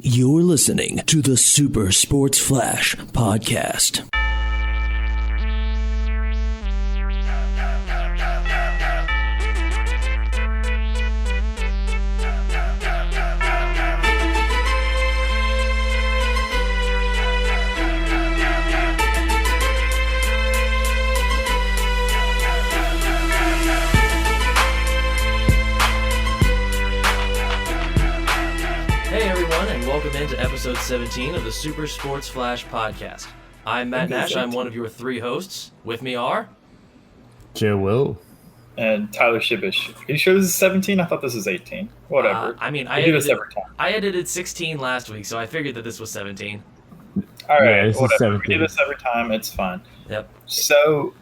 You're listening to the Super Sports Flash podcast. Welcome into episode 17 of the Super Sports Flash podcast. I'm Matt Nash. I'm one of your three hosts. With me are Joe Will and Tyler Shibish. Are you sure this is 17? I thought this was 18. Whatever. I do this every time. I edited 16 last week, so I figured that this was 17. All right, this is 17. We do this every time. It's fine. Yep. So,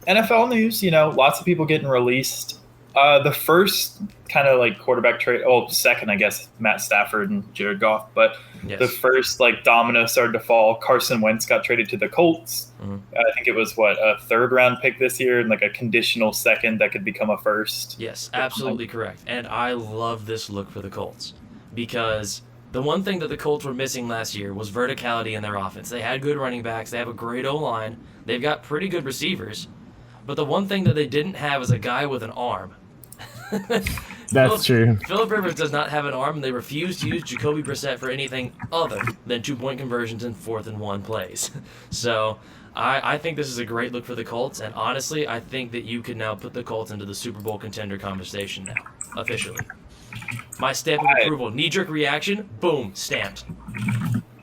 NFL news, lots of people getting released. The first kind of like quarterback trade, second, I guess, Matt Stafford and Jared Goff. But yes. The first domino started to fall. Carson Wentz got traded to the Colts. Mm-hmm. I think it was a third round pick this year and a conditional second that could become a first. Yes, absolutely correct. And I love this look for the Colts because the one thing that the Colts were missing last year was verticality in their offense. They had good running backs. They have a great O-line. They've got pretty good receivers. But the one thing that they didn't have is a guy with an arm. That's true. Phillip Rivers does not have an arm, and they refuse to use Jacoby Brissett for anything other than 2-point conversions and 4th and 1 plays. So I think this is a great look for the Colts, and honestly, I think that you can now put the Colts into the Super Bowl contender conversation now, officially. My stamp of approval, knee-jerk reaction, boom, stamped.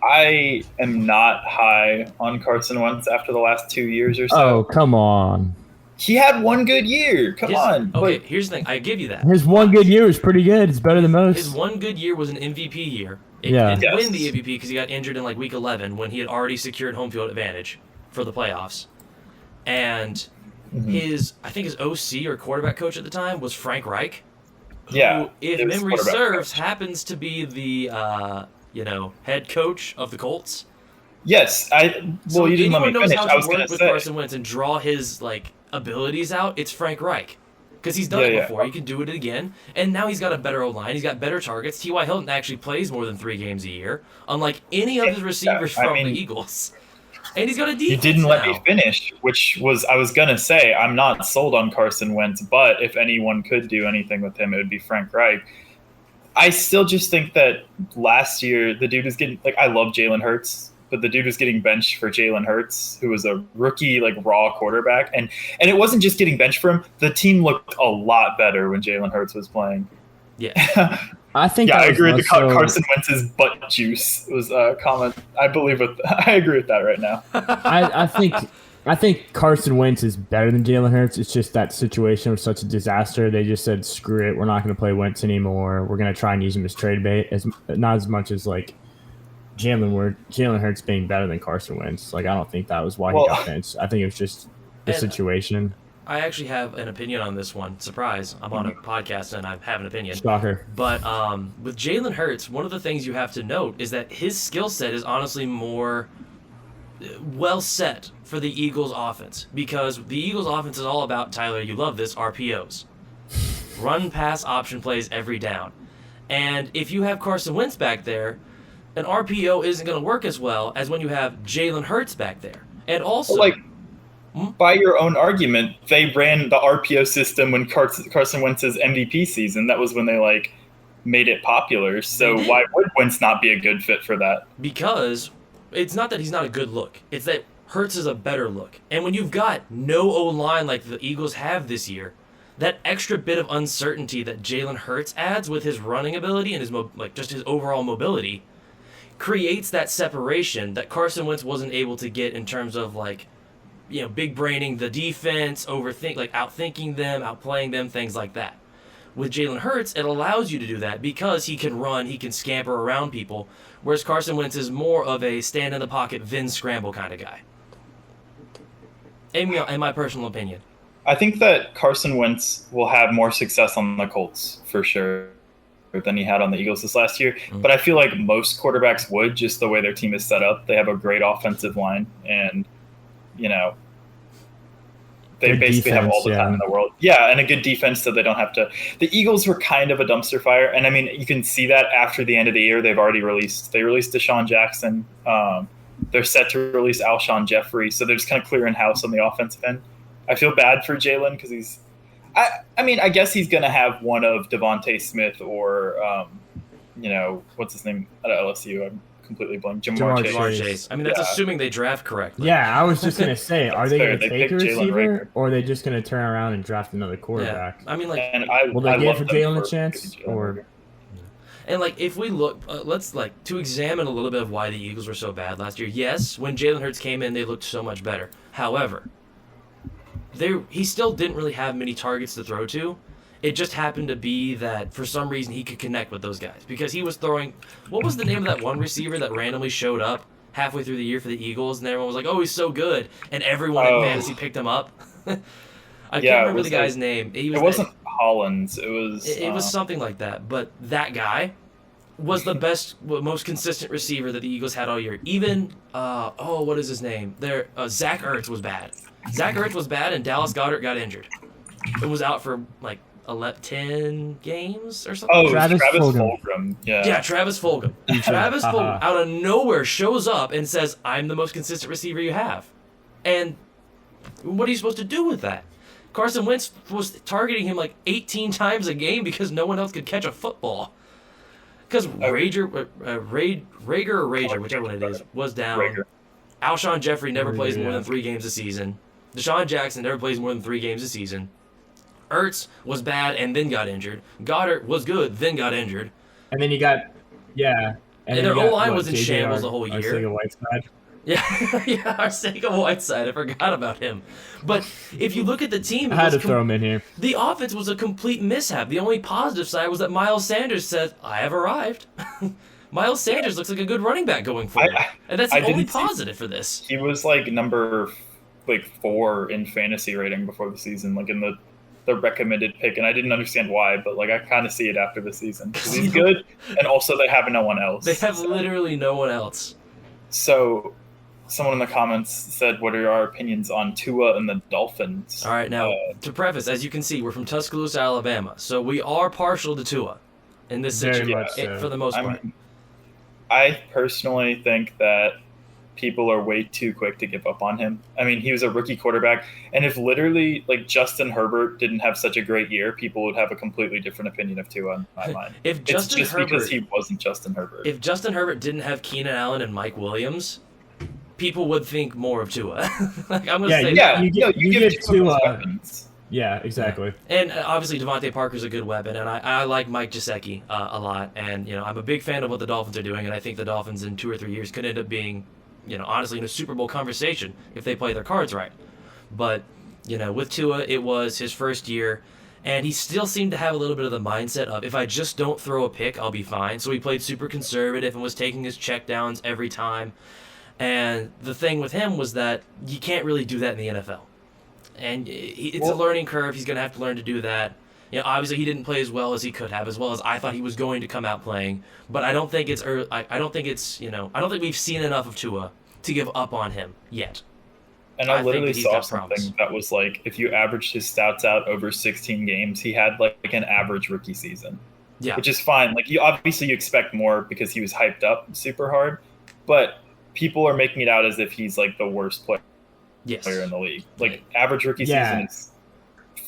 I am not high on Carson Wentz after the last 2 years or so. Oh, come on. He had one good year. Come on. Okay, here's the thing. I give you that. His one good year was pretty good. It's better than most. His one good year was an MVP year. He didn't win the MVP because he got injured in week 11 when he had already secured home field advantage for the playoffs. And his OC or quarterback coach at the time was Frank Reich. Yeah. Who, if memory serves, happens to be the head coach of the Colts. Yes. You didn't let me finish. I was going to say. With Carson Wentz and draw his abilities out, it's Frank Reich. Because he's done it before. He can do it again. And now he's got a better O-line. He's got better targets. T.Y. Hilton actually plays more than 3 games a year, unlike any of his receivers from the Eagles. And he's got a defense. You didn't let me finish, I was going to say, I'm not sold on Carson Wentz, but if anyone could do anything with him, it would be Frank Reich. I still just think that last year, the dude was getting, I love Jalen Hurts, but the dude was getting benched for Jalen Hurts, who was a rookie, raw quarterback. And it wasn't just getting benched for him. The team looked a lot better when Jalen Hurts was playing. Yeah. I agree with Carson Wentz's butt juice was a comment. I agree with that right now. I think Carson Wentz is better than Jalen Hurts. It's just that situation was such a disaster. They just said, screw it. We're not going to play Wentz anymore. We're going to try and use him as trade bait, not as much as Jalen Hurts being better than Carson Wentz. I don't think that was why he got benched. I think it was just the situation. I actually have an opinion on this one. Surprise. I'm on a podcast and I have an opinion. Shocker. But with Jalen Hurts, one of the things you have to note is that his skill set is honestly more well set for the Eagles offense. Because the Eagles offense is all about, Tyler, you love this, RPOs. Run, pass, option plays every down. And if you have Carson Wentz back there, an RPO isn't going to work as well as when you have Jalen Hurts back there. And also, by your own argument, they ran the RPO system when Carson Wentz's MVP season. That was when they made it popular. So why would Wentz not be a good fit for that? Because it's not that he's not a good look. It's that Hurts is a better look. And when you've got no O-line like the Eagles have this year, that extra bit of uncertainty that Jalen Hurts adds with his running ability and his just his overall mobility creates that separation that Carson Wentz wasn't able to get in terms of big braining the defense, outthinking them, outplaying them, things like that. With Jalen Hurts, it allows you to do that because he can run, he can scamper around people, whereas Carson Wentz is more of a stand in the pocket, then scramble kind of guy. In my personal opinion. I think that Carson Wentz will have more success on the Colts for sure than he had on the Eagles this last year. Mm-hmm. But I feel like most quarterbacks would, just the way their team is set up. They have a great offensive line, and they Good basically have all the defense, time in the world. Yeah, and a good defense so they don't have to. The Eagles were kind of a dumpster fire, and I mean you can see that after the end of the year they released Deshaun Jackson. They're set to release Alshon Jeffrey, so they're just kind of clearing house on the offensive end. I feel bad for Jalen because I mean, I guess he's going to have one of Devontae Smith or, what's his name at LSU? I'm completely blank. Jamar Chase. I mean, that's assuming they draft correctly. Yeah, I was just going to say, are they going to take a receiver, Rager. or are they just going to turn around and draft another quarterback? Yeah. I mean, like, will they give Jalen a chance? And like, if we look, let's like to examine a little bit of why the Eagles were so bad last year. Yes, when Jalen Hurts came in, they looked so much better. However, he still didn't really have many targets to throw to. It just happened to be that for some reason he could connect with those guys because he was throwing. What was the name of that one receiver that randomly showed up halfway through the year for the Eagles, and everyone was like, "Oh, he's so good," and everyone in fantasy picked him up. I can't remember the guy's name. It wasn't Hollins. It was something like that. But that guy was the best, most consistent receiver that the Eagles had all year. Even what is his name? Zach Ertz was bad. Zach Ertz was bad, and Dallas Goedert got injured. It was out for like 10 games or something. Oh, Travis Fulgham. Yeah, Travis Fulgham. Travis Fulgham out of nowhere shows up and says, "I'm the most consistent receiver you have." And what are you supposed to do with that? Carson Wentz was targeting him like 18 times a game because no one else could catch a football. Because Rager, whichever one it is, was down. Rager. Alshon Jeffrey never plays more than 3 games a season. Deshaun Jackson never plays more than 3 games a season. Ertz was bad and then got injured. Goddard was good, then got injured. And then you got, And their O-line was in shambles the whole year. Arcega-Whiteside. Yeah, Arcega-Whiteside. I forgot about him. But if you look at the team, I had to throw him in here. The offense was a complete mishap. The only positive side was that Miles Sanders said, "I have arrived." Miles Sanders looks like a good running back going forward, and that's the only positive for this. He was like number 4 in fantasy rating before the season, like in the recommended pick, and I didn't understand why, but like I kind of see it after the season because he's good, and also they have no one else. They have literally no one else. So, someone in the comments said, "What are our opinions on Tua and the Dolphins?" All right, now to preface, as you can see, we're from Tuscaloosa, Alabama, so we are partial to Tua in this situation for the most part. I personally think that people are way too quick to give up on him. I mean, he was a rookie quarterback, and if literally like Justin Herbert didn't have such a great year, people would have a completely different opinion of Tua in my mind. Because he wasn't Justin Herbert. If Justin Herbert didn't have Keenan Allen and Mike Williams, people would think more of Tua. I'm gonna say you give Tua weapons. Yeah, exactly. And obviously Devontae Parker's a good weapon, and I like Mike Gesicki a lot, and I'm a big fan of what the Dolphins are doing, and I think the Dolphins in 2 or 3 years could end up being, honestly in a Super Bowl conversation if they play their cards right. But with Tua, it was his first year, and he still seemed to have a little bit of the mindset of, if I just don't throw a pick, I'll be fine. So he played super conservative and was taking his checkdowns every time. And the thing with him was that you can't really do that in the NFL. And it's a learning curve. He's going to have to learn to do that. Obviously he didn't play as well as he could have, as well as I thought he was going to come out playing. But I don't think I don't think we've seen enough of Tua to give up on him yet. And I literally saw something that was like, if you averaged his stats out over 16 games, he had like an average rookie season. Yeah. Which is fine. Like you expect more because he was hyped up super hard, but people are making it out as if he's like the worst player in the league. Like average rookie season is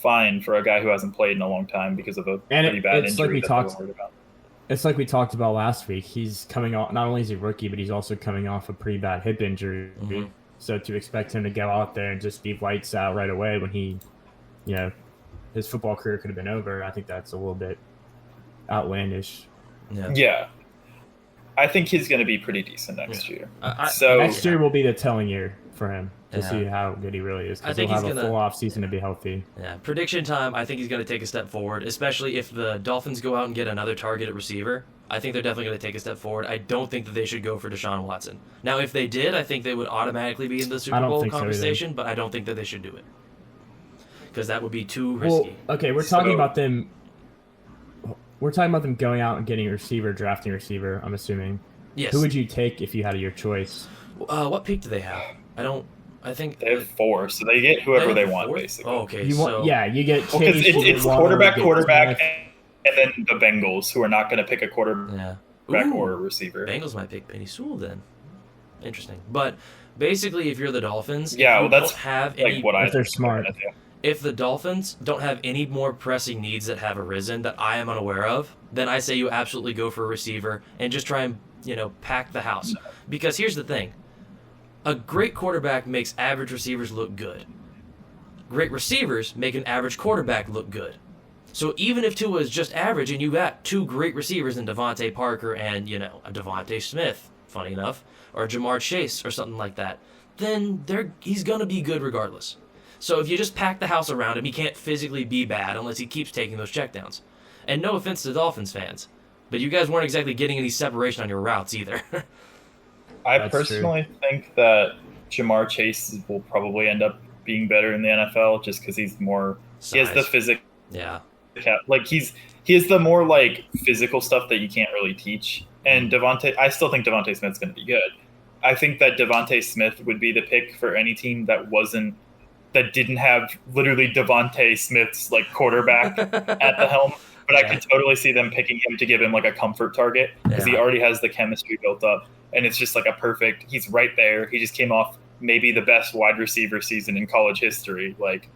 fine for a guy who hasn't played in a long time because of a pretty bad injury. It's like we talked about last week. He's coming off, not only is he a rookie, but he's also coming off a pretty bad hip injury. Mm-hmm. So to expect him to go out there and just be lights out right away when he, his football career could have been over, I think that's a little bit outlandish. Yeah. I think he's going to be pretty decent next year. Next year will be the telling year for him to see how good he really is, because he'll have a full off season to be healthy. Yeah, prediction time. I think he's going to take a step forward, especially if the Dolphins go out and get another targeted receiver. I think they're definitely going to take a step forward. I don't think that they should go for Deshaun Watson. Now, if they did, I think they would automatically be in the Super Bowl conversation, but I don't think that they should do it because that would be too risky. Well, okay, we're talking about them. We're talking about them going out and getting a receiver, drafting a receiver, I'm assuming. Yes. Who would you take if you had your choice? What pick do they have? I don't I think They have 4, so they get whoever they want, 4th? basically. Oh, okay, You so you get Because Chase, you get it's Waddle, quarterback, you get Smith. and then the Bengals, who are not going to pick a quarterback yeah. or a receiver. Bengals might pick Penny Sewell then. Interesting. But basically, if you're the Dolphins, Yeah, if you that's don't have like any, what I If they're think smart. they're gonna do. if the Dolphins don't have any more pressing needs that have arisen that I am unaware of, then I say you absolutely go for a receiver and just try and pack the house. Because here's the thing: a great quarterback makes average receivers look good. Great receivers make an average quarterback look good. So even if Tua is just average and you got 2 great receivers in Devontae Parker and, a Devontae Smith, funny enough, or Jamar Chase or something like that, then he's going to be good regardless. So if you just pack the house around him, he can't physically be bad unless he keeps taking those checkdowns. And no offense to Dolphins fans, but you guys weren't exactly getting any separation on your routes either. I That's personally think that Jamar Chase will probably end up being better in the NFL just because he's more. He has the Size. physical. Yeah. Like he has the more like physical stuff that you can't really teach. And I still think Devontae Smith's going to be good. I think that Devontae Smith would be the pick for any team that didn't have literally Devontae Smith's like quarterback at the helm. But I could totally see them picking him to give him like a comfort target because he already has the chemistry built up, and it's just like a perfect. He's right there. He just came off maybe the best wide receiver season in college history. Like.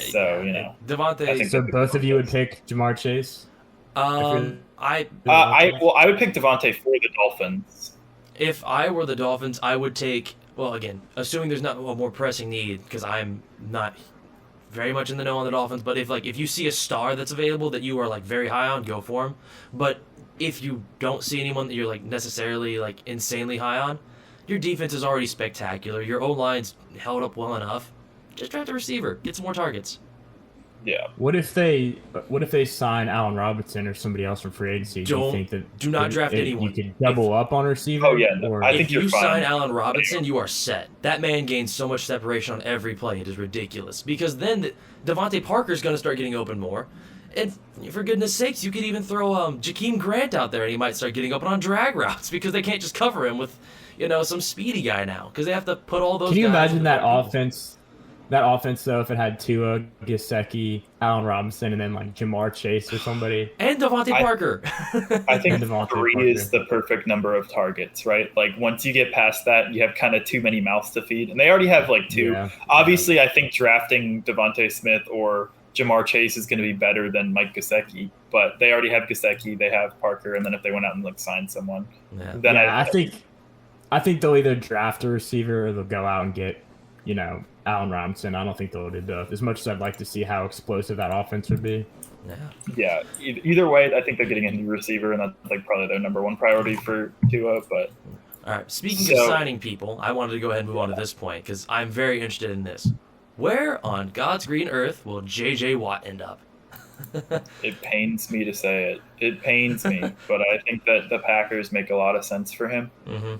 So Devontae. So both of you would pick Jamar Chase? I would pick Devontae for the Dolphins. If I were the Dolphins, I would take. Well, again, assuming there's not a more pressing need, because I'm not very much in the know on the Dolphins. But if you see a star that's available that you are like very high on, go for him. But if you don't see anyone that you're like necessarily like insanely high on, your defense is already spectacular. Your O-line's held up well enough. Just draft a receiver, get some more targets. Yeah. What if they sign Allen Robinson or somebody else from free agency? Do you think that do not draft anyone. You can double up on a receiver? Oh yeah, no, I think if you're you fine. sign Allen Robinson, you are set. That man gains so much separation on every play; it is ridiculous. Because then Devontae Parker's going to start getting open more, and for goodness sakes, you could even throw Jakeem Grant out there, and he might start getting open on drag routes because they can't just cover him with some speedy guy now because they have to put all those. Can you guys imagine that offense? That offense, though, if it had Tua, Gesicki, Allen Robinson, and then like Jamar Chase or somebody, and Devontae Parker. I think Devontae 3 Parker. is the perfect number of targets, right? Like once you get past that, you have kind of too many mouths to feed, and they already have like 2. Yeah. Obviously, I think drafting Devontae Smith or Jamar Chase is going to be better than Mike Gesicki, but they already have Gesicki, they have Parker, and then if they went out and like signed someone, then I think they'll either draft a receiver or they'll go out and get, Allen Robinson. I don't think they'll do both. As much as I'd like to see how explosive that offense would be. Yeah. Either way, I think they're getting a new receiver, and that's like probably their number 1 priority for Tua. But all right. Speaking of signing people, I wanted to go ahead and move on to this point because I'm very interested in this. Where on God's green earth will J.J. Watt end up? It pains me to say it. It pains me, but I think that the Packers make a lot of sense for him. Mm-hmm.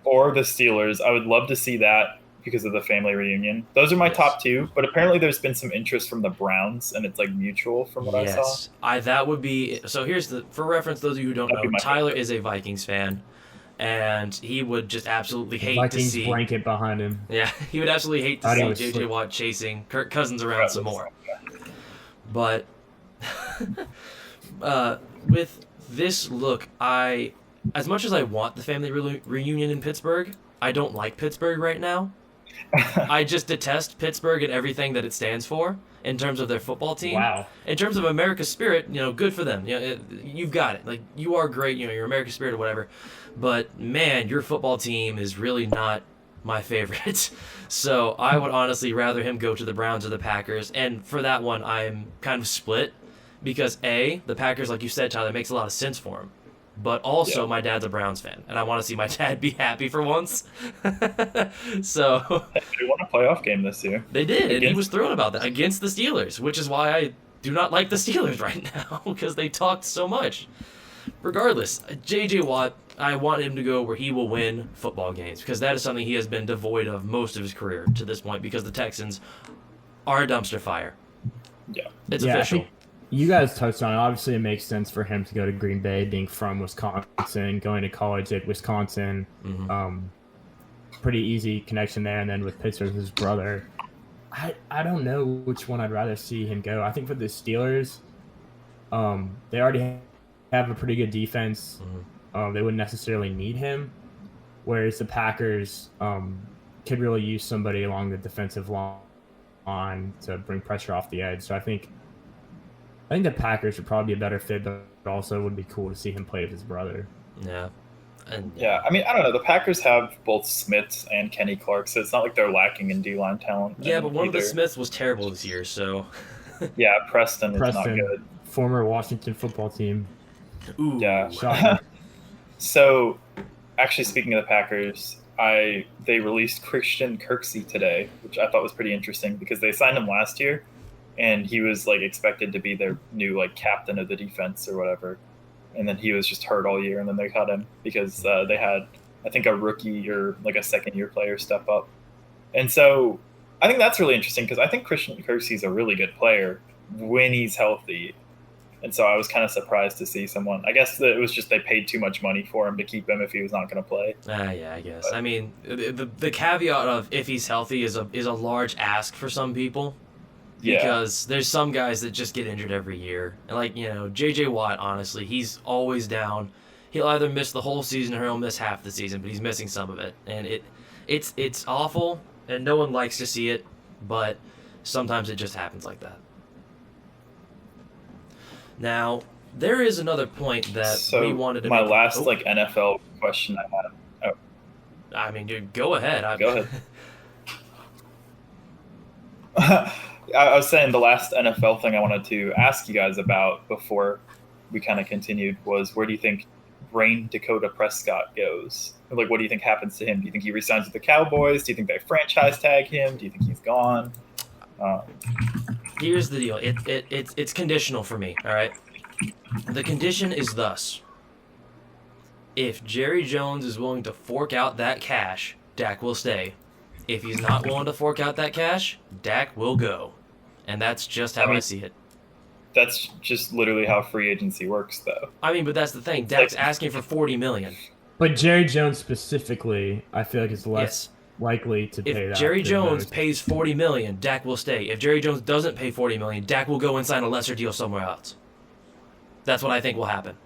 Or the Steelers. I would love to see that because of the family reunion. Those are my top 2, but apparently there's been some interest from the Browns, and it's like mutual from what I saw. That would be. So here's for reference, those of you who don't know, Tyler is a Vikings fan, and he would just absolutely hate Vikings to see blanket behind him. Yeah, he would absolutely hate to see J.J. Watt chasing Kirk Cousins around some more. But with this look, as much as I want the family reunion in Pittsburgh, I don't like Pittsburgh right now. I just detest Pittsburgh and everything that it stands for in terms of their football team. Wow. In terms of America's spirit, good for them. You've got it. Like, you are great. You're America's spirit or whatever. But man, your football team is really not my favorite. So I would honestly rather him go to the Browns or the Packers. And for that one, I'm kind of split because the Packers, like you said, Tyler, makes a lot of sense for him. But also, my dad's a Browns fan, and I want to see my dad be happy for once. So they won a playoff game this year. They did, and he was thrilled about that against the Steelers, which is why I do not like the Steelers right now, because they talked so much. Regardless, J.J. Watt, I want him to go where he will win football games, because that is something he has been devoid of most of his career to this point, because the Texans are a dumpster fire. Yeah. It's official. You guys touched on it. Obviously, it makes sense for him to go to Green Bay, being from Wisconsin, going to college at Wisconsin. Mm-hmm. pretty easy connection there. And then with Pittsburgh, his brother, I don't know which one I'd rather see him go. I think for the Steelers, they already have a pretty good defense. They wouldn't necessarily need him, whereas the Packers could really use somebody along the defensive line to bring pressure off the edge. So I think the Packers would probably be a better fit, but also it would be cool to see him play with his brother. Yeah. Yeah, I mean, I don't know. The Packers have both Smiths and Kenny Clark, so it's not like they're lacking in D-line talent. Yeah, but one of the Smiths was terrible this year, so... Yeah, Preston was not good. Former Washington football team. Ooh. Yeah. So, actually, speaking of the Packers, they released Christian Kirksey today, which I thought was pretty interesting because they signed him last year, and he was like expected to be their new like captain of the defense or whatever, and then he was just hurt all year, and then they cut him because they had, I think, a rookie or like a second-year player step up, and so I think that's really interesting because I think Christian Kirksey is a really good player when he's healthy. And so I was kind of surprised to see someone. I guess it was just they paid too much money for him to keep him if he was not going to play. Yeah, I guess. But, I mean, the caveat of if he's healthy is a large ask for some people. Because there's some guys that just get injured every year. And like, J.J. Watt, honestly, he's always down. He'll either miss the whole season or he'll miss half the season, but he's missing some of it. And it's awful, and no one likes to see it, but sometimes it just happens like that. Now, there is another point that we wanted to make. My last NFL question I had. Oh. I mean, dude, go ahead. Go ahead. I was saying the last NFL thing I wanted to ask you guys about before we kind of continued was, where do you think Rain Dakota Prescott goes? Like, what do you think happens to him? Do you think he resigns with the Cowboys? Do you think they franchise tag him? Do you think he's gone? Here's the deal. It's conditional for me, all right? The condition is thus. If Jerry Jones is willing to fork out that cash, Dak will stay. If he's not willing to fork out that cash, Dak will go. And that's just how I see it. That's just literally how free agency works, though. I mean, but that's the thing. Dak's asking for $40 million. But Jerry Jones specifically, I feel like is less likely to pay that. If Jerry Jones pays $40 million, Dak will stay. If Jerry Jones doesn't pay $40 million, Dak will go and sign a lesser deal somewhere else. That's what I think will happen.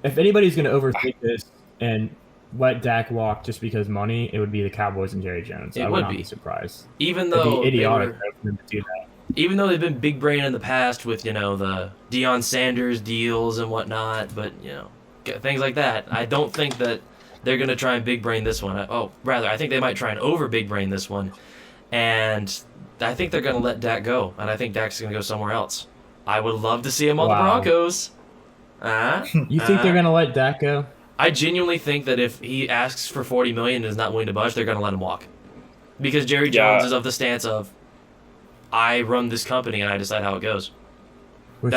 If anybody's going to overthink this and let Dak walk just because money, it would be the Cowboys and Jerry Jones. I would not be surprised. Even though it'd be idiotic for them to do that. Even though they've been big brain in the past with, the Deion Sanders deals and whatnot, but, things like that, I don't think that they're going to try and big brain this one. I think they might try and over big brain this one. And I think they're going to let Dak go, and I think Dak's going to go somewhere else. I would love to see him on the Broncos. You think they're going to let Dak go? I genuinely think that if he asks for $40 million and is not willing to budge, they're going to let him walk. Because Jerry Jones is of the stance of, I run this company and I decide how it goes. I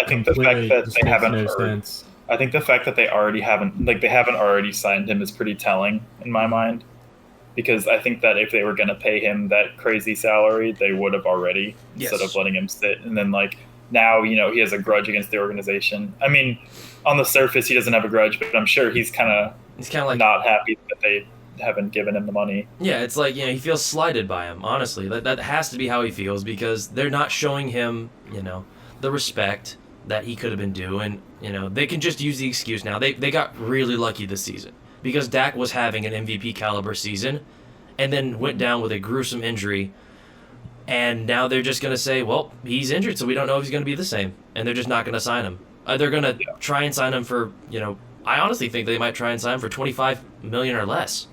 think the fact that they haven't heard. I think the fact that they haven't already signed him is pretty telling in my mind. Because I think that if they were going to pay him that crazy salary, they would have already, instead of letting him sit. And then now, he has a grudge against the organization. I mean, on the surface, he doesn't have a grudge, but I'm sure he's kind of not happy that they haven't given him the money. Yeah, it's like, he feels slighted by him, honestly. That has to be how he feels, because they're not showing him, the respect that he could have been due. And, they can just use the excuse now. They got really lucky this season because Dak was having an MVP caliber season and then went down with a gruesome injury. And now they're just going to say, well, he's injured, so we don't know if he's going to be the same. And they're just not going to sign him. They're going to try and sign him for, I honestly think they might try and sign him for $25 million or less.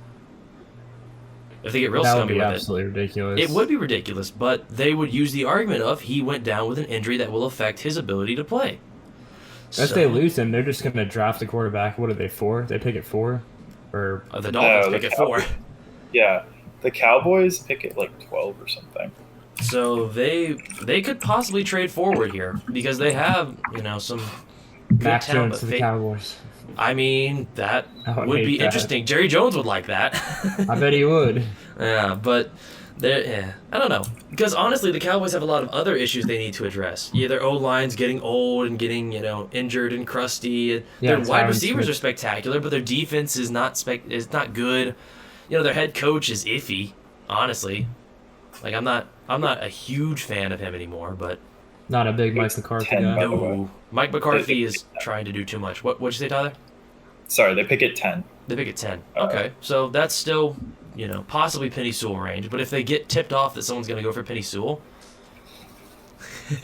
If they get real scummy with it. That would be absolutely ridiculous. It would be ridiculous, but they would use the argument of he went down with an injury that will affect his ability to play. If they lose him, they're just going to draft a quarterback. What are they, 4? They pick at 4? Or the Dolphins pick at 4. Yeah. The Cowboys pick at 12 or something. So they could possibly trade forward here because they have, some good Mac talent. Jones to the Cowboys. I mean, that would be interesting. Jerry Jones would like that. I bet he would. Yeah, but I don't know. Because honestly, the Cowboys have a lot of other issues they need to address. Yeah, their O-line's getting old and getting, injured and crusty. Their wide receivers are spectacular, but their defense is not good. their head coach is iffy, honestly. Like I'm not a huge fan of him anymore, but Not a big Mike McCarthy 10 guy. by the way. no, Mike McCarthy is trying to do too much. What'd you say, Tyler? Sorry, they pick at 10. They pick at 10. Okay, so that's still, possibly Penny Sewell range. But if they get tipped off that someone's going to go for Penny Sewell,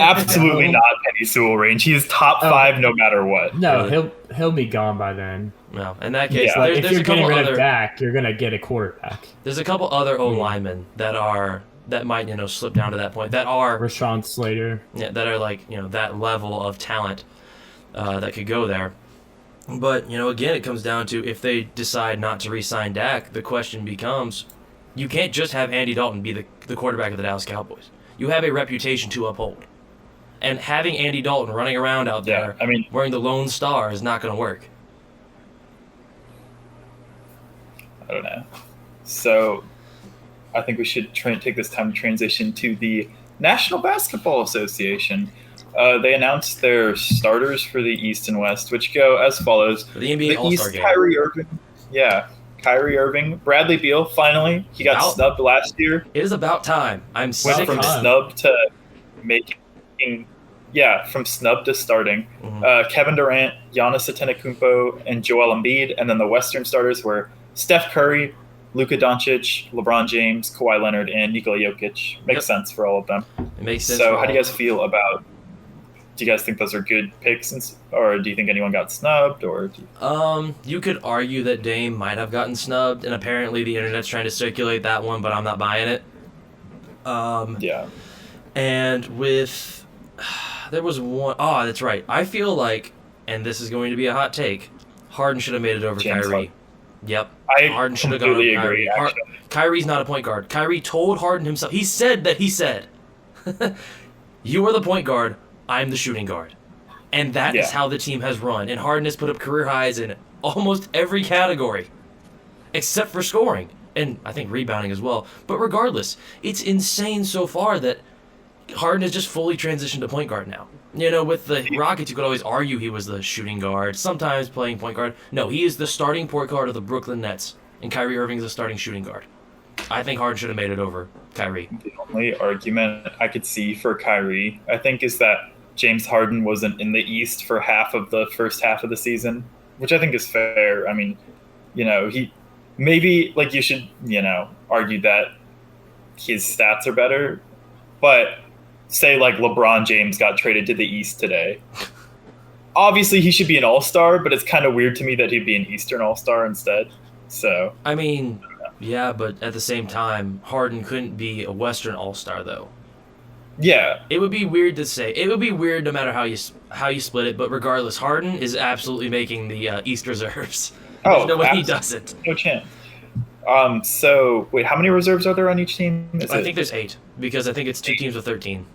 Absolutely not Penny Sewell range. He is top 5 no matter what. No, Really? he'll be gone by then. no. In that case, Yeah. Like, there's if a you're getting couple rid other of Dak, you're gonna get a quarterback. there's a couple other O linemen that might slip down to that point that are Rashawn Slater. that are like that level of talent that could go there. But again, it comes down to if they decide not to re-sign Dak, the question becomes, you can't just have Andy Dalton be the quarterback of the Dallas Cowboys. You have a reputation to uphold, and having Andy Dalton running around out Yeah, there I mean, wearing the Lone Star is not going to work. I don't know. So I think we should take this time to transition to the National Basketball Association. They announced their starters for the East and West, which go as follows. For the NBA The All-Star East, game. Kyrie Irving, Bradley Beal, finally. He got snubbed last year. It is about time. I'm Went sick from of time. snub to making, from snub to starting. Mhm. Kevin Durant, Giannis Antetokounmpo, and Joel Embiid. And then the Western starters were Steph Curry, Luka Doncic, LeBron James, Kawhi Leonard, and Nikola Jokic. Makes Yep. sense for all of them. It makes sense. So for how do you all. guys feel about? Do you guys think those are good picks, or do you think anyone got snubbed, or? You could argue that Dame might have gotten snubbed, and apparently the internet's trying to circulate that one, but I'm not buying it. Yeah. And with there was one oh that's right. I feel like, and this is going to be a hot take, Harden should have made it over James Kyrie. Harden. Yep. I Harden should have gone over completely Kyrie. agree. Actually, Kyrie's not a point guard. Kyrie told Harden himself. He said, "You are the point guard. I'm the shooting guard." And that is Yeah. how the team has run. And Harden has put up career highs in almost every category, except for scoring and I think rebounding as well. But regardless, it's insane so far that Harden has just fully transitioned to point guard now. With the Rockets, you could always argue he was the shooting guard, sometimes playing point guard. No, he is the starting point guard of the Brooklyn Nets, and Kyrie Irving is the starting shooting guard. I think Harden should have made it over Kyrie. the only argument I could see for Kyrie, I think, is that James Harden wasn't in the East for half of the first half of the season, which I think is fair. I mean, he maybe you should, argue that his stats are better, but say LeBron James got traded to the East today. Obviously, he should be an All-Star, but it's kind of weird to me that he'd be an Eastern All-Star instead. So I mean, yeah, but at the same time, Harden couldn't be a Western All-Star though. yeah, It would be weird to say. It would be weird no matter how you split it. But regardless, Harden is absolutely making the East reserves. There's no way he doesn't. no chance. So wait, how many reserves are there on each team? I think there's 8 because I think it's 2 teams with 13.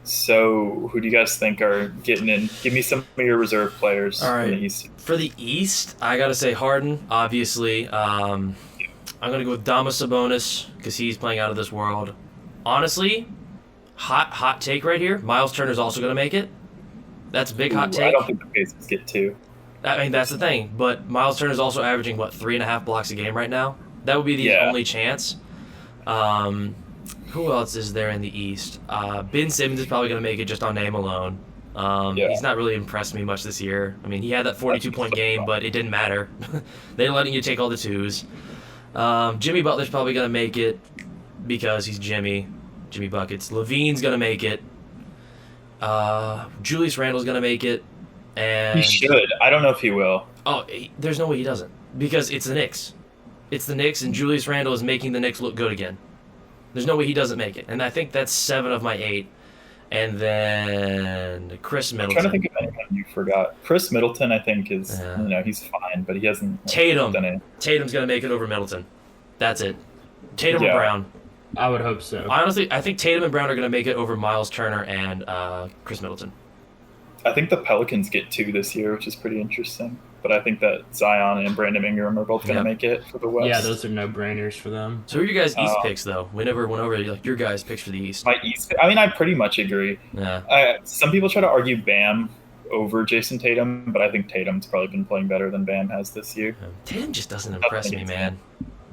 So who do you guys think are getting in? Give me some of your reserve players All right. in the East. For the East, I gotta say Harden. Obviously, I'm gonna go with Damas Sabonis because he's playing out of this world. Honestly, hot take right here. Miles Turner's also gonna make it. That's a big hot Ooh, take. I don't think the Pacers get 2. I mean, that's the thing. But Miles Turner's also averaging, 3.5 blocks a game right now? That would be the Yeah. only chance. Who else is there in the East? Ben Simmons is probably going to make it just on name alone. Yeah. He's not really impressed me much this year. I mean, he had that 42-point game, but it didn't matter. They're letting you take all the twos. Jimmy Butler's probably going to make it because he's Jimmy Buckets. Levine's going to make it. Julius Randle's going to make it. And He should. I don't know if he will. there's no way he doesn't because it's the Knicks. It's the Knicks, and Julius Randle is making the Knicks look good again. There's no way he doesn't make it, and I think that's 7 of my 8. And then Chris I'm Middleton. trying to think of anyone you forgot. Chris Middleton, I think, is Yeah. he's fine, but he hasn't Tatum. done it. Tatum's gonna make it over Middleton. That's it. Tatum or Yeah. Brown. I would hope so. Honestly, I think Tatum and Brown are gonna make it over Miles Turner and Chris Middleton. I think the Pelicans get 2 this year, which is pretty interesting. But I think that Zion and Brandon Ingram are both going to Yeah. make it for the West. Yeah, those are no-brainers for them. So who are your guys' East picks though? We never went over your guys' picks for the East. My East. I mean, I pretty much agree. Yeah. Some people try to argue Bam over Jason Tatum, but I think Tatum's probably been playing better than Bam has this year. Tatum just doesn't impress me, man.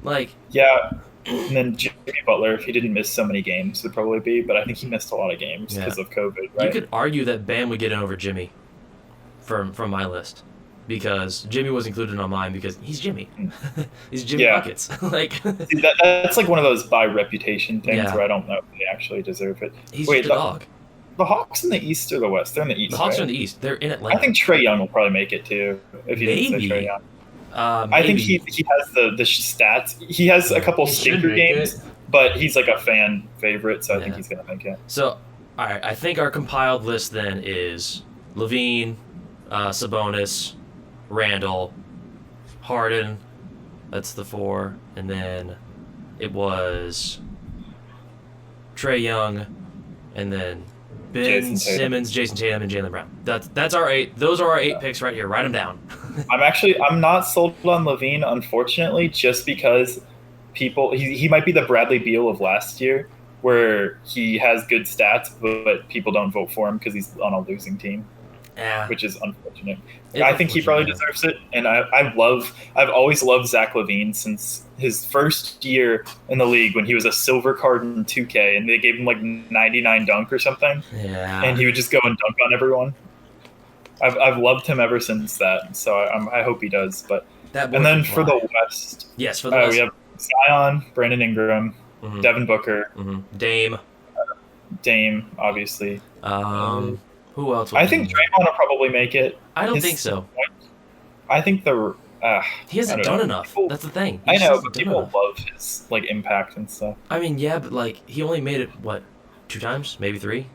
Like, Yeah. And then Jimmy Butler, if he didn't miss so many games, would probably be. But I think he missed a lot of games because of COVID, right? you could argue that Bam would get in over Jimmy from my list. Because Jimmy was included on mine because he's Jimmy. He's Jimmy Buckets. Like See, that's like one of those by reputation things where I don't know if they actually deserve it. He's just a dog. The Hawks in the East or the West? They're in the East. The Hawks right? are in the East. They're in Atlanta. I think Trae Young will probably make it too. If you didn't say Trae Young. I think he has the stats. He has a couple stinker games, but he's like a fan favorite, so I think he's gonna make it. So, all right, I think our compiled list then is Levine, Sabonis, Randall, Harden. That's the 4, and then it was Trae Young, and then Ben Simmons, Jason Tatum, and Jaylen Brown. That's our 8. Those are our 8 picks right here. Write them down. I'm not sold on Levine, unfortunately, just because he might be the Bradley Beal of last year, where he has good stats, but people don't vote for him because he's on a losing team. Yeah. Which is unfortunate. I think he probably deserves it, and I've always loved Zach Levine since his first year in the league when he was a silver card in 2K, and they gave him like 99 dunk or something. Yeah. And he would just go and dunk on everyone. I've loved him ever since that, so I hope he does. But and then for the West, for the West, we have Zion, Brandon Ingram, Devin Booker, Dame, obviously. Who else? I think Draymond will probably make it. I don't think so. I think he hasn't done enough. That's the thing. I know, but people love his like impact and stuff. I mean, yeah, but like he only made it 2 times, maybe 3,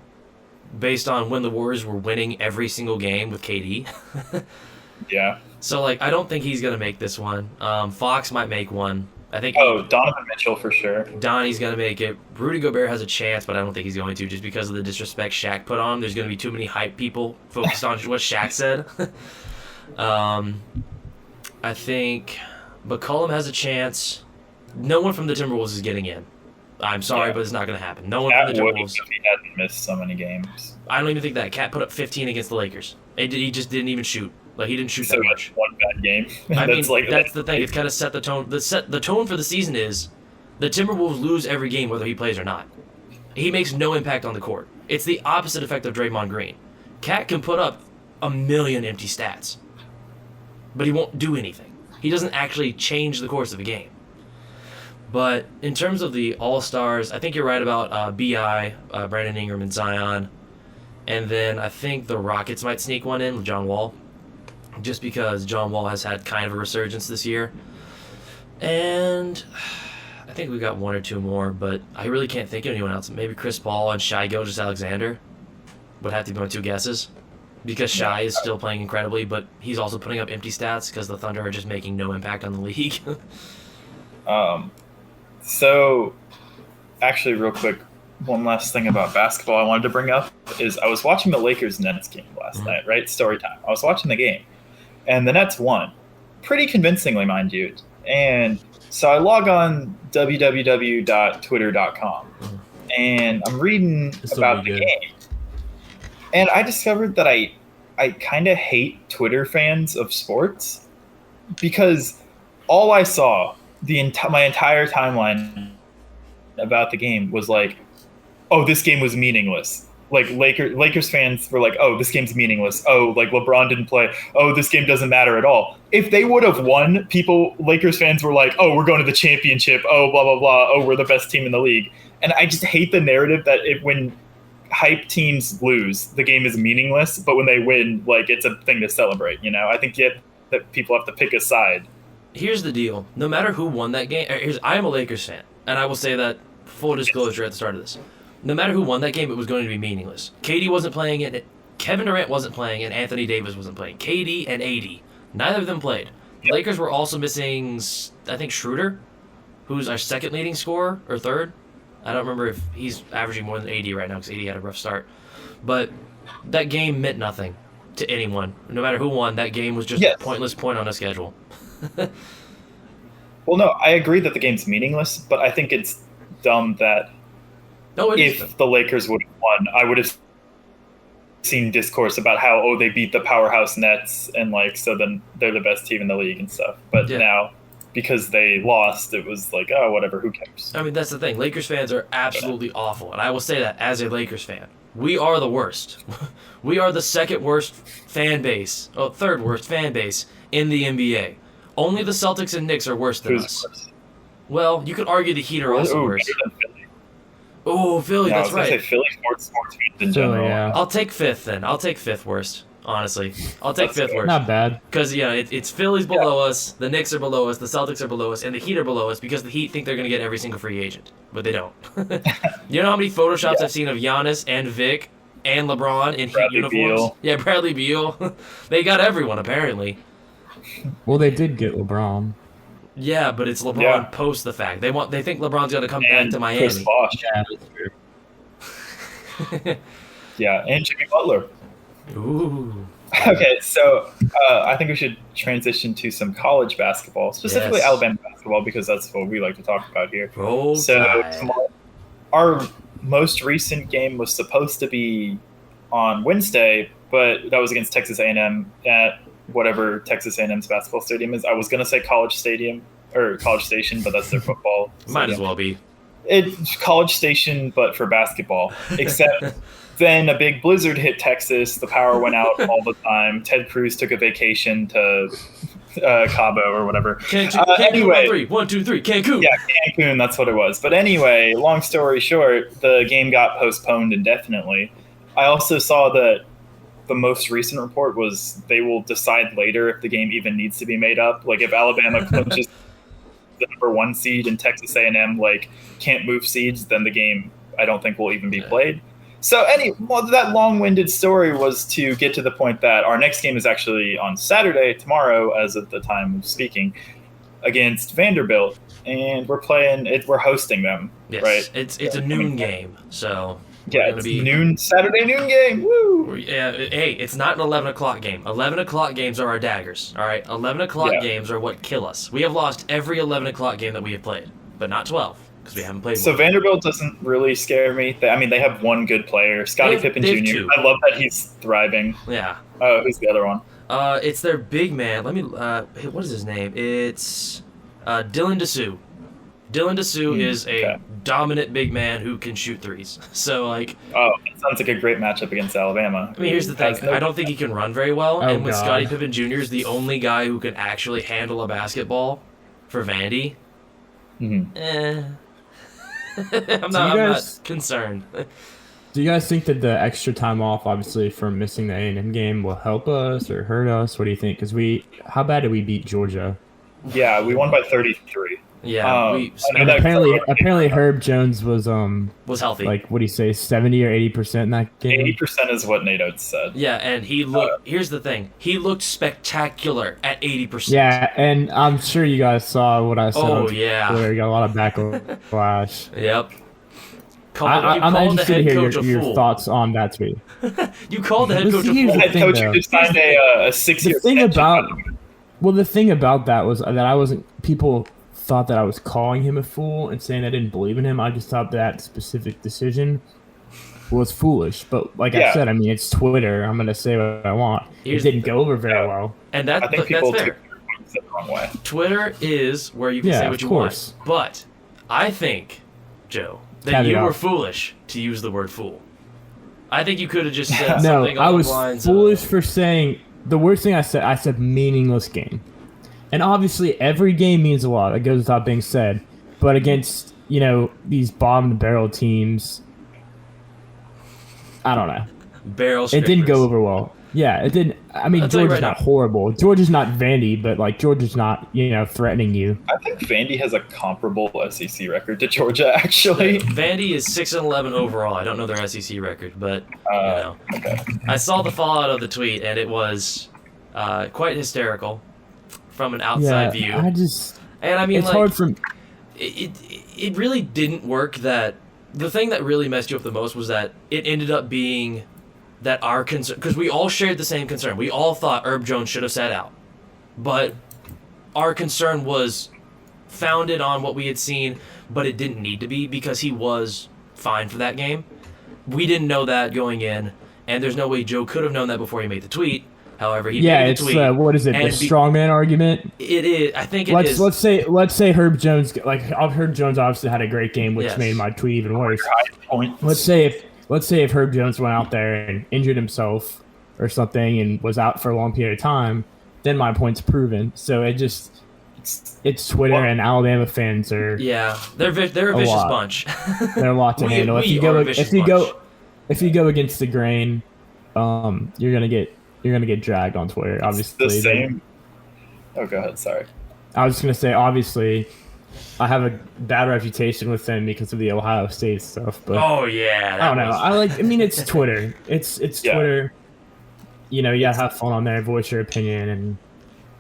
based on when the Warriors were winning every single game with KD. Yeah. So like, I don't think he's gonna make this one. Fox might make one. I think. Donovan Mitchell for sure. Donnie's gonna make it. Rudy Gobert has a chance, but I don't think he's going to, just because of the disrespect Shaq put on him. There's gonna be too many hype people focused on what Shaq said. I think McCollum has a chance. No one from the Timberwolves is getting in. I'm sorry, but it's not gonna happen. No one from the Timberwolves. If he hadn't missed so many games. I don't even think that. Cat put up 15 against the Lakers. He just didn't even shoot. Like, he didn't shoot that much. One bad game. I mean, that's the thing. It's kind of set the tone. The tone for the season is the Timberwolves lose every game whether he plays or not. He makes no impact on the court. It's the opposite effect of Draymond Green. Cat can put up 1 million empty stats, but he won't do anything. He doesn't actually change the course of a game. But in terms of the All-Stars, I think you're right about B.I., Brandon Ingram, and Zion. And then I think the Rockets might sneak one in with John Wall, just because John Wall has had kind of a resurgence this year. And I think we got 1 or 2 more, but I really can't think of anyone else. Maybe Chris Paul and Shai Gilgeous-Alexander would have to be my 2 guesses, because Shai is still playing incredibly, but he's also putting up empty stats because the Thunder are just making no impact on the league. So, actually, real quick, one last thing about basketball I wanted to bring up is I was watching the Lakers-Nets game last night, right? Story time. I was watching the game, and the Nets won. Pretty convincingly, mind you. And so I log on www.twitter.com, and I'm reading about the game. And I discovered that I kind of hate Twitter fans of sports, because all I saw my entire timeline about the game was like, oh, this game was meaningless. Like Lakers fans were like, oh, this game's meaningless. Oh, like LeBron didn't play. Oh, this game doesn't matter at all. If they would have won, Lakers fans were like, oh, we're going to the championship. Oh, blah, blah, blah. Oh, we're the best team in the league. And I just hate the narrative that when hype teams lose, the game is meaningless. But when they win, like, it's a thing to celebrate. I think that people have to pick a side. Here's the deal. No matter who won that game, I am a Lakers fan, and I will say that, full disclosure at the start of this. No matter who won that game, it was going to be meaningless. KD wasn't playing it, Kevin Durant wasn't playing, and Anthony Davis wasn't playing. KD and AD, neither of them played. Yep. Lakers were also missing, I think, Schroeder, who's our second leading scorer, or third. I don't remember if he's averaging more than AD right now, because AD had a rough start. But that game meant nothing to anyone. No matter who won, that game was just a pointless point on a schedule. Well, no, I agree that the game's meaningless, but I think it's dumb that if the Lakers would have won, I would have seen discourse about how, they beat the powerhouse Nets, and so then they're the best team in the league and stuff. But now because they lost, it was like, oh, whatever, who cares? I mean, that's the thing. Lakers fans are absolutely awful, and I will say that as a Lakers fan. We are the worst. We are the second worst fan base, third worst fan base in the NBA. Only the Celtics and Knicks are worse than us. Worse? Well, you could argue the Heat are also worse. Better than Philly. Oh, Philly, No, that's I was right. gonna say Philly sports fans in Philly, general. yeah. I'll take fifth then. I'll take fifth worst, honestly. I'll take That's fifth fair. worst. Not bad. Because, it's Philly's below us, the Knicks are below us, the Celtics are below us, and the Heat are below us because the Heat think they're going to get every single free agent. But they don't. You know how many Photoshops Yeah. I've seen of Giannis and Vic and LeBron in Heat Bradley uniforms? Beal. Yeah, Bradley Beal. They got everyone, apparently. Well, they did get LeBron. Yeah, but it's LeBron Yeah. post the fact. They think LeBron's going to come back And to Chris Miami. Bosh. Yeah, that's true. Yeah, and Jimmy Butler. Ooh. Okay, so I think we should transition to some college basketball, specifically Yes. Alabama basketball, because that's what we like to talk about here. Roll So Tide. tomorrow, our most recent game was supposed to be on Wednesday, but that was against Texas A&M at whatever Texas A&M's basketball stadium is. I was gonna say College Stadium or College Station, but that's their football. Might as stadium. well be. It's College Station, but for basketball. Except then a big blizzard hit Texas. The power went out all the time. Ted Cruz took a vacation to Cabo or whatever. Cancun Anyway. on three. 1, 2, 3. Cancun. Yeah, Cancun, that's what it was. But anyway, long story short, the game got postponed indefinitely. I also saw that the most recent report was they will decide later if the game even needs to be made up. Like if Alabama clinches the number 1 seed and Texas A&M can't move seeds, then the game I don't think will even be played. So that long-winded story was to get to the point that our next game is actually on Saturday, tomorrow, as of the time of speaking, against Vanderbilt, and we're hosting them. Yes. Right? It's a noon game, so Yeah, we're it's gonna be Saturday noon game. Woo! Yeah, hey, it's not an 11 o'clock game. 11 o'clock games are our daggers, all right? 11 o'clock Yeah. games are what kill us. We have lost every 11 o'clock game that we have played, but not 12, because we haven't played So one. Vanderbilt doesn't really scare me. They have one good player, Scottie Pippen they have Jr. two. I love that he's thriving. Yeah. Oh, who's the other one? It's their big man. Let me, what is his name? It's Dylan Dessou. Dylan Dessou is a okay. dominant big man who can shoot threes. So, Oh, that sounds like a great matchup against Alabama. I mean, here's the thing. I don't think he can run very well, Oh, and when God. Scottie Pippen Jr. is the only guy who can actually handle a basketball for Vandy, I'm not concerned. Do you guys think that the extra time off, obviously, from missing the A&M game will help us or hurt us? What do you think? Because how bad did we beat Georgia? Yeah, we won by 33. Yeah, we I smacked, mean, Apparently Herb Jones was was healthy. what do you say, 70 or 80% in that game? 80% is what Nate Oates said. Yeah, and he looked. Here's the thing. He looked spectacular at 80%. Yeah, and I'm sure you guys saw what I said. Oh, on yeah. Twitter. Got a lot of backlash. Yep. I'm called the interested to head hear coach a your fool. thoughts on that tweet. You called the head This coach a is fool. the Head thing, coach though. who just signed a 6-year The thing extension. the thing about that was that I wasn't. People thought that I was calling him a fool and saying I didn't believe in him. I just thought that specific decision was foolish. But like I Yeah. said, I mean, it's Twitter. I'm gonna say what I want. Here's It didn't go over very Yeah. well. And I that's think people fair. took it the wrong way. Twitter is where you can Yeah, say of what you course. want. But I think, Joe, that Cut it you were off. foolish to use the word fool. I think you could have just said No, something I along was the lines foolish of, for saying the worst thing I said. I said meaningless game, and obviously every game means a lot. It goes without being said, but against these bottom of the barrel teams, I don't know. barrel It didn't go scrapers. over well. Yeah, it didn't. I mean, I'll tell you Georgia's right not now. horrible. Georgia's not Vandy, but Georgia's not threatening you. I think Vandy has a comparable SEC record to Georgia, actually. Vandy is 6-11 overall. I don't know their SEC record, but Okay. I saw the fallout of the tweet, and it was quite hysterical from an outside view. I just. And I mean, It's hard for. it really didn't work. That the thing that really messed you up the most was that it ended up being that our concern, because we all shared the same concern. We all thought Herb Jones should have sat out, but our concern was founded on what we had seen, but it didn't need to be because he was fine for that game. We didn't know that going in, and there's no way Joe could have known that before he made the tweet. However, he Yeah, made the it's tweet. what is it? The strongman argument. It is. I think it is. Let's say Herb Jones. Like Herb Jones obviously had a great game, which made my tweet even worse. Let's say if Herb Jones went out there and injured himself or something and was out for a long period of time, then my point's proven. So it's Twitter and Alabama fans are they're a vicious bunch. They're a lot to handle. If you go against the grain, you're gonna get dragged on Twitter. Obviously, the same. Oh, go ahead. Sorry. I was just gonna say, obviously, I have a bad reputation with them because of the Ohio State stuff. But oh yeah, I don't know. I mean, it's Twitter. It's Twitter. You know, you gotta have fun on there, voice your opinion, and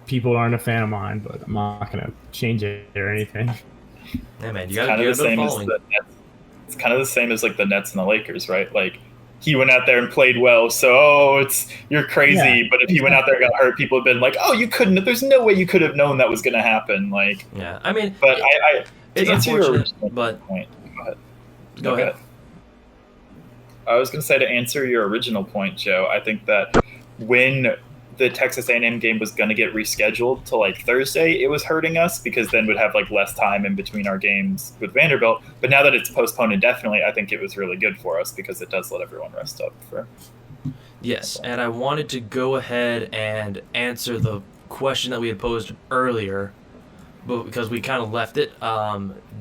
people aren't a fan of mine, but I'm not gonna change it or anything. Yeah, man, you gotta give them following. It's kind of the same as like the Nets and the Lakers, right? Like he went out there and played well, so you're crazy. Yeah, but if he went out there and got hurt, people have been like, oh, you couldn't. There's no way you could have known that was going to happen. Like, yeah, I mean, but it's unfortunate. But point. Go ahead. I was going to say, to answer your original point, Joe, I think that when the Texas A&M game was going to get rescheduled to like Thursday, it was hurting us because then we'd have like less time in between our games with Vanderbilt. But now that it's postponed indefinitely, I think it was really good for us because it does let everyone rest up for. Yes, and I wanted to go ahead and answer the question that we had posed earlier, but because we kind of left it.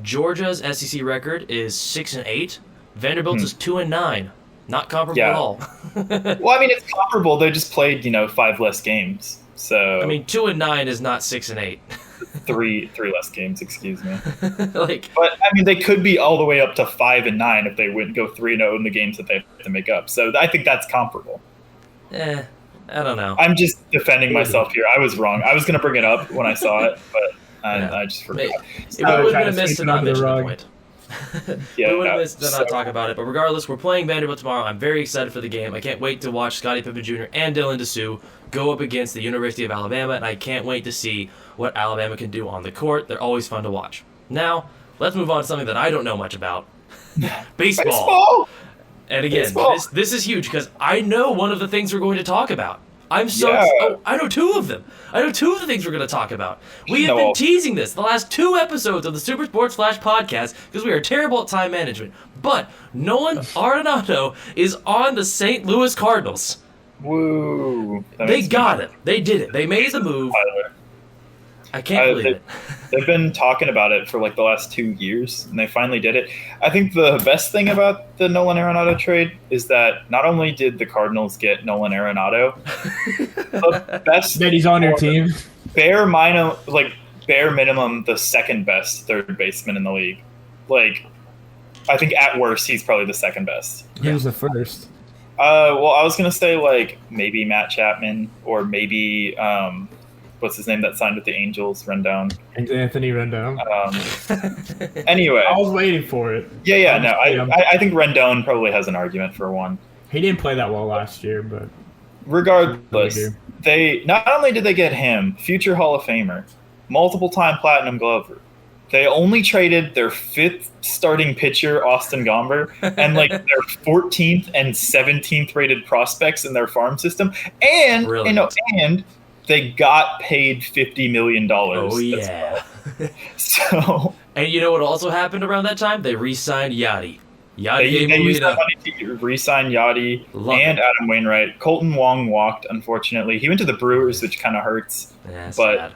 Georgia's SEC record is 6-8. Vanderbilt's is 2-9. Not comparable at all. Well, I mean, it's comparable. They just played, 5 less games. So I mean, 2-9 is not 6-8. three less games, excuse me. But I mean, they could be all the way up to 5-9 if they would go 3-0 in the games that they have to make up. So I think that's comparable. I don't know. I'm just defending myself here. I was wrong. I was going to bring it up when I saw it, but I just forgot. It would have been a miss to not mention the point. We would have missed to not talk about it, but regardless, we're playing Vanderbilt tomorrow. I'm very excited for the game. I can't wait to watch Scottie Pippen Jr. and Dylan Dessou go up against the University of Alabama, and I can't wait to see what Alabama can do on the court. They're always fun to watch. Now, let's move on to something that I don't know much about. Baseball. And again, this is huge because I know one of the things we're going to talk about. I know 2 of them. I know 2 of the things we're going to talk about. We have been teasing this the last 2 episodes of the Super Sports Flash podcast because we are terrible at time management. But Nolan Ardo is on the St. Louis Cardinals. Woo. They got it. They did it. They made the move. I can't believe it. They've been talking about it for like the last 2 years, and they finally did it. I think the best thing about the Nolan Arenado trade is that not only did the Cardinals get Nolan Arenado, the best that he's on your team. Bare minimum, the second best third baseman in the league. Like, I think at worst he's probably the second best. Who's the first? Well, I was gonna say like maybe Matt Chapman or maybe what's his name that signed with the Angels? Rendon. Anthony Rendon. Anyway. I was waiting for it. Yeah, no. I think Rendon probably has an argument for one. He didn't play that well last year, but... Regardless, they not only did they get him, future Hall of Famer, multiple-time Platinum Glover, they only traded their 5th starting pitcher, Austin Gomber, and like their 14th and 17th rated prospects in their farm system. And, and they got paid $50 million. Oh, yeah. So, and you know what also happened around that time? They re-signed Yachty. They used that money to re-sign Yachty and Adam Wainwright. Colton Wong walked, unfortunately. He went to the Brewers, which kind of hurts. Yeah, but sad.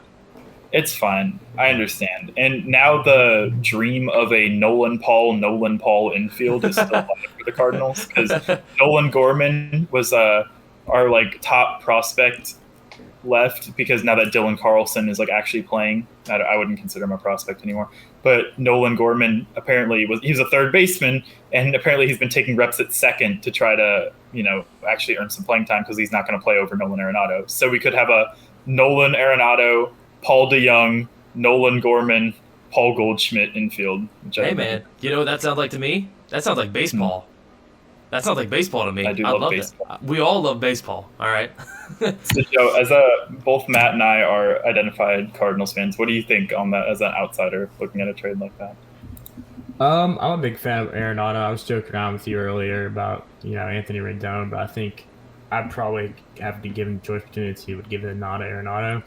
It's fine. I understand. And now the dream of a Nolan Paul infield is still alive for the Cardinals because Nolan Gorman was our like top prospect left because now that Dylan Carlson is like actually playing, I wouldn't consider him a prospect anymore. But Nolan Gorman apparently he was a third baseman, and apparently he's been taking reps at second to try to actually earn some playing time because he's not going to play over Nolan Arenado. So we could have a Nolan Arenado, Paul DeYoung, Nolan Gorman, Paul Goldschmidt infield. Hey man, you know what that sounds like to me? That sounds like baseball. Mm-hmm. That sounds like baseball to me. I love baseball. It. We all love baseball. All right. So Joe, as both Matt and I are identified Cardinals fans, what do you think on that as an outsider looking at a trade like that? I'm a big fan of Arenado. I was joking around with you earlier about Anthony Rendon, but I think I'd probably have to give him choice between the two, would give it to Nada or Ardo.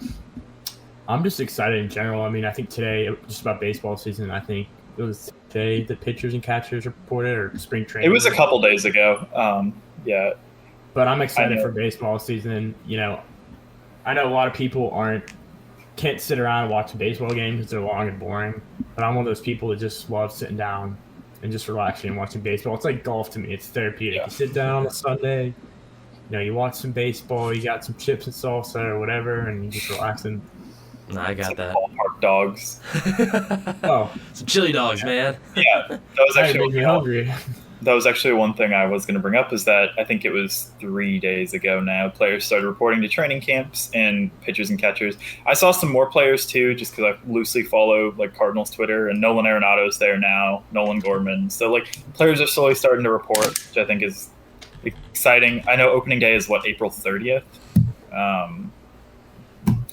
I'm just excited in general. I mean, I think today, just about baseball season, I think it was today the pitchers and catchers reported, or spring training. It was a couple days ago. Yeah. But I'm excited for baseball season. You know, I know a lot of people can't sit around and watch a baseball game because they're long and boring. But I'm one of those people that just love sitting down and just relaxing and watching baseball. It's like golf to me. It's therapeutic. Yeah. You sit down on a Sunday, you know, you watch some baseball, you got some chips and salsa or whatever, and you just relaxing. No, I got that. Ballpark dogs. Oh, Some chili dogs, man. Yeah, that was that actually made me hungry. That was actually one thing I was going to bring up, is that I think it was 3 days ago now, players started reporting to training camps, and pitchers and catchers. I saw some more players too, just because I loosely follow like Cardinals Twitter, and Nolan Arenado's there now, Nolan Gorman. So like players are slowly starting to report, which I think is exciting. I know opening day is April 30th.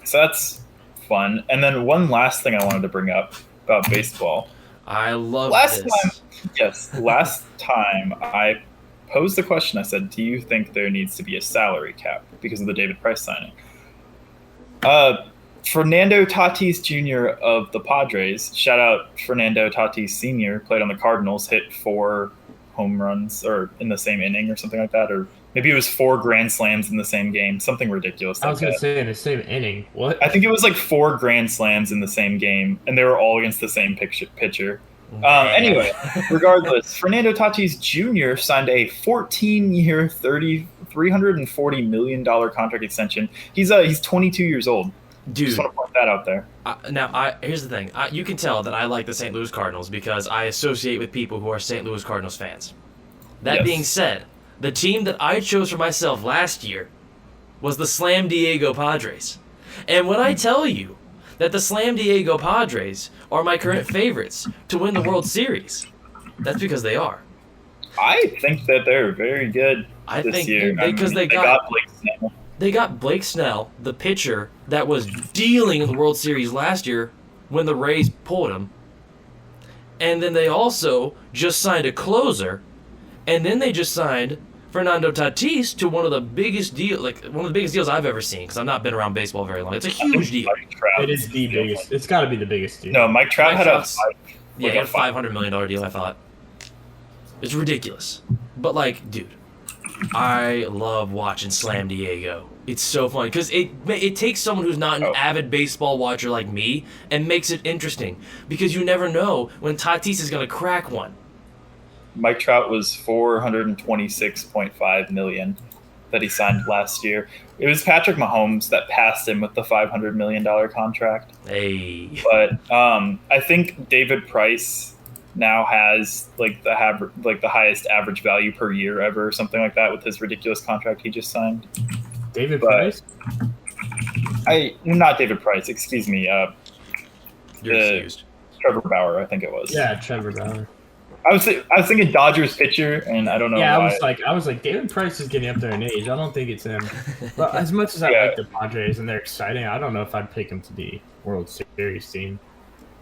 So that's fun. And then one last thing I wanted to bring up about baseball. I love Last this. time I posed the question, I said, do you think there needs to be a salary cap because of the David Price signing? Fernando Tatis Jr. of the Padres, shout out Fernando Tatis Sr., played on the Cardinals, hit 4 home runs or in the same inning or something like that, or maybe it was 4 grand slams in the same game, something ridiculous. I was going to say in the same inning. What? I think it was like 4 grand slams in the same game, and they were all against the same pitcher. Anyway, regardless, Fernando Tatis Jr. signed a 14-year, $340 million contract extension. He's 22 years old. Dude, just want to point that out there. Here's the thing. You can tell that I like the St. Louis Cardinals because I associate with people who are St. Louis Cardinals fans. That being said, the team that I chose for myself last year was the Slam Diego Padres. And when I tell you that the Slam Diego Padres are my current favorites to win the World Series, that's because they are. I think that they're very good this year. Because they got Blake Snell. They got Blake Snell, the pitcher that was dealing in the World Series last year when the Rays pulled him. And then they also just signed a closer. And then they just signed Fernando Tatis to one of the biggest deals I've ever seen, because I've not been around baseball very long. It's a huge deal. It is the biggest. It's got to be the biggest deal. No, Mike Trout had a $500 million deal, I thought. It's ridiculous. But, like, dude, I love watching Slam Diego. It's so fun because it takes someone who's not an avid baseball watcher like me and makes it interesting, because you never know when Tatis is going to crack one. Mike Trout was $426.5 million that he signed last year. It was Patrick Mahomes that passed him with the $500 million contract. Hey, but I think David Price now has the highest average value per year ever, or something like that, with his ridiculous contract he just signed. Price? Not David Price. Excuse me. You're excused. Trevor Bauer, I think it was. Yeah, Trevor Bauer. I was thinking Dodgers pitcher, and I don't know. Yeah, why. I was like, David Price is getting up there in age. I don't think it's him. But as much as I like the Padres and they're exciting, I don't know if I'd pick them to the World Series team.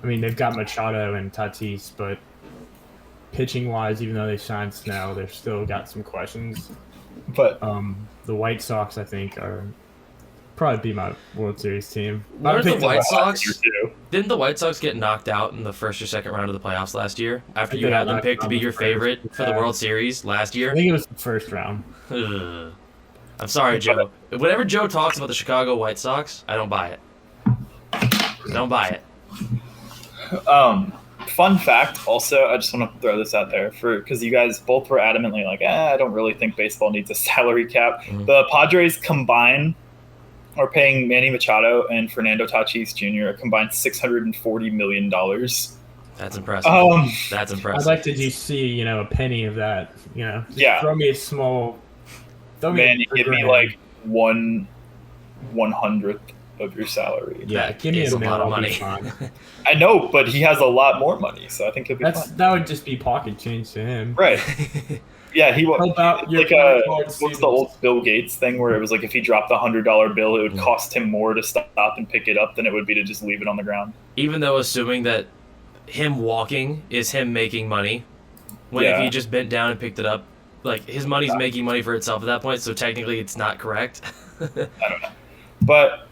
I mean, they've got Machado and Tatis, but pitching wise, even though they signed Snell, they've still got some questions. But the White Sox, I think, are probably be my World Series team. Didn't the White Sox get knocked out in the first or second round of the playoffs last year after you had them picked to be your favorite for the World Series last year? I think it was the first round. I'm sorry, Joe. Whenever Joe talks about the Chicago White Sox, I don't buy it. Don't buy it. Fun fact, also, I just want to throw this out there because you guys both were adamantly like, I don't really think baseball needs a salary cap. Mm-hmm. The Padres combined are paying Manny Machado and Fernando Tatis Jr. a combined $640 million. That's impressive. That's impressive. I'd like to just see, a penny of that. Throw me a small. You give me like 1/100th of your salary. Yeah, give me a lot of money. I know, but he has a lot more money, so I think it'll be fun. That would just be pocket change to him. Right. Yeah, he was about what's the old Bill Gates thing where it was like if he dropped a $100 bill, it would cost him more to stop and pick it up than it would be to just leave it on the ground. Even though assuming that him walking is him making money, when if he just bent down and picked it up, like his money's making money for itself at that point, so technically it's not correct. I don't know. But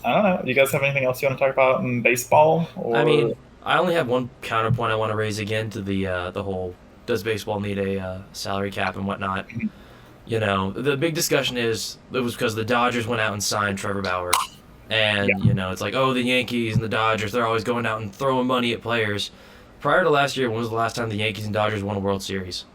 I don't know. Do you guys have anything else you want to talk about in baseball? Or... I mean, I only have one counterpoint I want to raise again to the whole does baseball need a salary cap and whatnot. You know, the big discussion is it was because the Dodgers went out and signed Trevor Bauer. And, you know, it's like, oh, the Yankees and the Dodgers, they're always going out and throwing money at players. Prior to last year, when was the last time the Yankees and Dodgers won a World Series?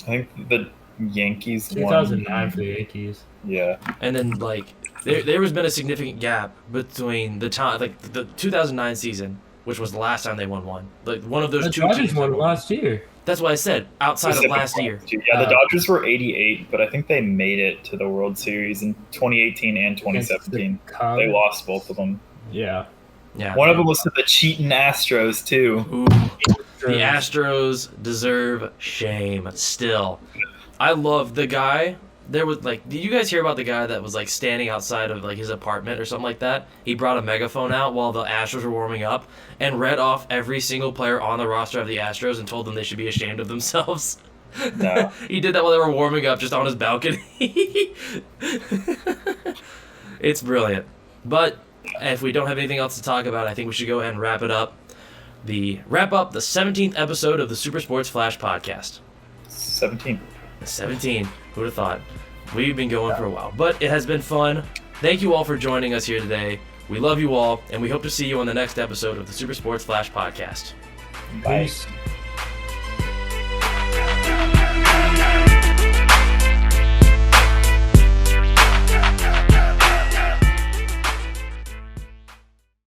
I think the Yankees 2009 for the Yankees. Yeah. And then, like, there has been a significant gap between the time, like, the 2009 season, which was the last time they won one. Like, one of those The two Dodgers teams won last year. That's what I said, outside of last year. Yeah, the Dodgers were 88, but I think they made it to the World Series in 2018 and 2017. They lost both of them. Yeah. Yeah. One of them was to the cheating Astros, too. Ooh, the Astros deserve shame still. I love the guy. There was, like, did you guys hear about the guy that was, like, standing outside of, like, his apartment or something like that? He brought a megaphone out while the Astros were warming up and read off every single player on the roster of the Astros and told them they should be ashamed of themselves. No. He did that while they were warming up just on his balcony. It's brilliant. But if we don't have anything else to talk about, I think we should go ahead and wrap up the 17th episode of the Super Sports Flash podcast. 17. 17. Who would have thought? We've been going for a while, but it has been fun. Thank you all for joining us here today. We love you all, and we hope to see you on the next episode of the Super Sports Flash podcast. Bye. Peace.